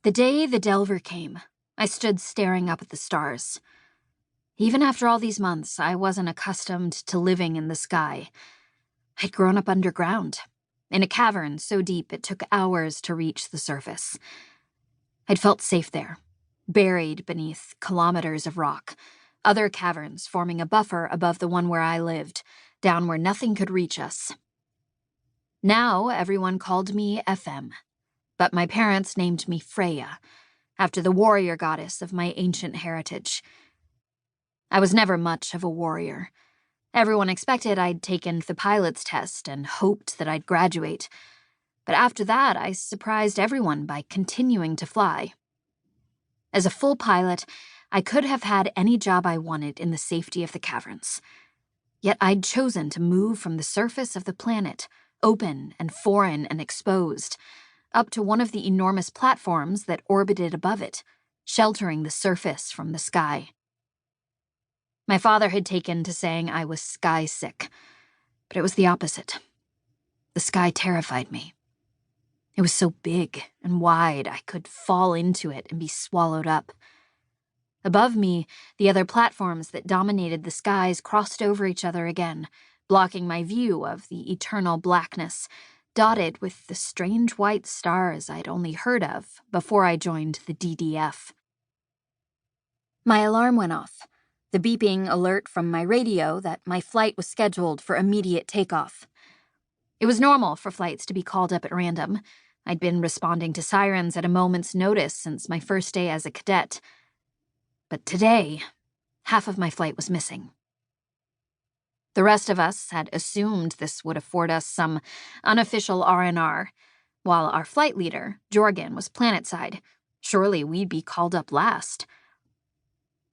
The day the Delver came, I stood staring up at the stars. Even after all these months, I wasn't accustomed to living in the sky. I'd grown up underground, in a cavern so deep it took hours to reach the surface. I'd felt safe there, buried beneath kilometers of rock, other caverns forming a buffer above the one where I lived, down where nothing could reach us. Now everyone called me FM, but my parents named me Freya, after the warrior goddess of my ancient heritage. I was never much of a warrior. Everyone expected I'd taken the pilot's test and hoped that I'd graduate. But after that, I surprised everyone by continuing to fly. As a full pilot, I could have had any job I wanted in the safety of the caverns. Yet I'd chosen to move from the surface of the planet, open and foreign and exposed, up to one of the enormous platforms that orbited above it, sheltering the surface from the sky. My father had taken to saying I was sky sick, but it was the opposite. The sky terrified me. It was so big and wide I could fall into it and be swallowed up. Above me, the other platforms that dominated the skies crossed over each other again, blocking my view of the eternal blackness, dotted with the strange white stars I'd only heard of before I joined the DDF. My alarm went off, the beeping alert from my radio that my flight was scheduled for immediate takeoff. It was normal for flights to be called up at random. I'd been responding to sirens at a moment's notice since my first day as a cadet. But today, half of my flight was missing. The rest of us had assumed this would afford us some unofficial R&R, while our flight leader, Jorgen, was planetside. Surely we'd be called up last.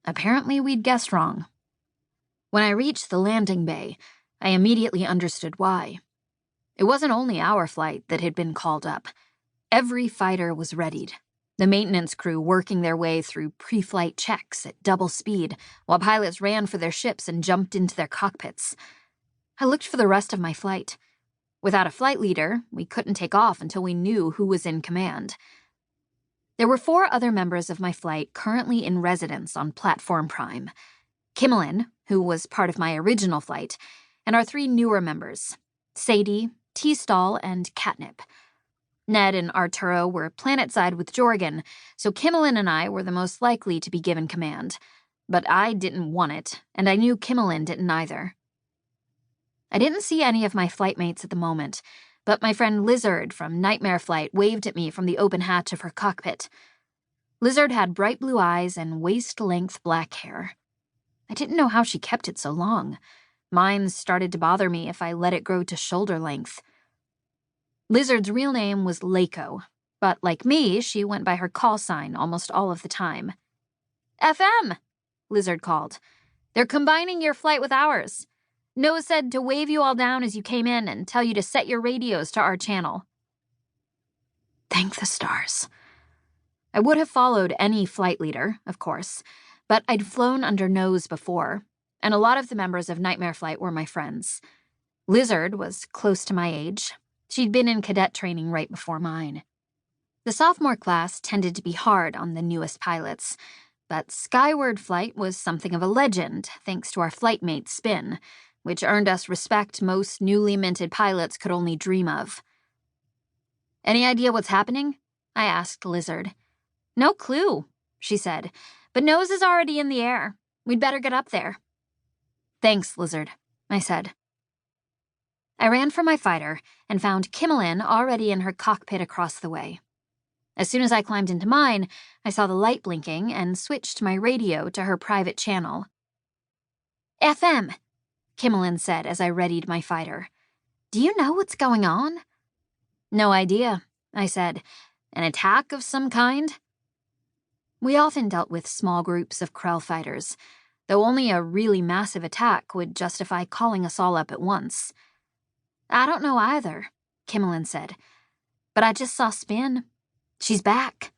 Apparently we'd guessed wrong. When I reached the landing bay, I immediately understood why. It wasn't only our flight that had been called up. Every fighter was readied, the maintenance crew working their way through pre-flight checks at double speed, while pilots ran for their ships and jumped into their cockpits. I looked for the rest of my flight. Without a flight leader, we couldn't take off until we knew who was in command. There were 4 other members of my flight currently in residence on Platform Prime. Kimmelin, who was part of my original flight, and our 3 newer members, Sadie, T-Stall, and Catnip. Ned and Arturo were planetside with Jorgen, so Kimmelin and I were the most likely to be given command. But I didn't want it, and I knew Kimmelin didn't either. I didn't see any of my flightmates at the moment, but my friend Lizard from Nightmare Flight waved at me from the open hatch of her cockpit. Lizard had bright blue eyes and waist-length black hair. I didn't know how she kept it so long. Mine started to bother me if I let it grow to shoulder length. Lizard's real name was Laco, but like me, she went by her call sign almost all of the time. FM, Lizard called. They're combining your flight with ours. Noah said to wave you all down as you came in and tell you to set your radios to our channel. Thank the stars. I would have followed any flight leader, of course, but I'd flown under Noah's before, and a lot of the members of Nightmare Flight were my friends. Lizard was close to my age. She'd been in cadet training right before mine. The sophomore class tended to be hard on the newest pilots, but Skyward Flight was something of a legend thanks to our flightmate Spin, which earned us respect most newly minted pilots could only dream of. Any idea what's happening? I asked Lizard. No clue, she said, but Nose is already in the air. We'd better get up there. Thanks, Lizard, I said. I ran for my fighter and found Kimmelin already in her cockpit across the way. As soon as I climbed into mine, I saw the light blinking and switched my radio to her private channel. FM, Kimmelin said as I readied my fighter. Do you know what's going on? No idea, I said. An attack of some kind? We often dealt with small groups of Krell fighters, though only a really massive attack would justify calling us all up at once. I don't know either, Kimmelin said. But I just saw Spin. She's back.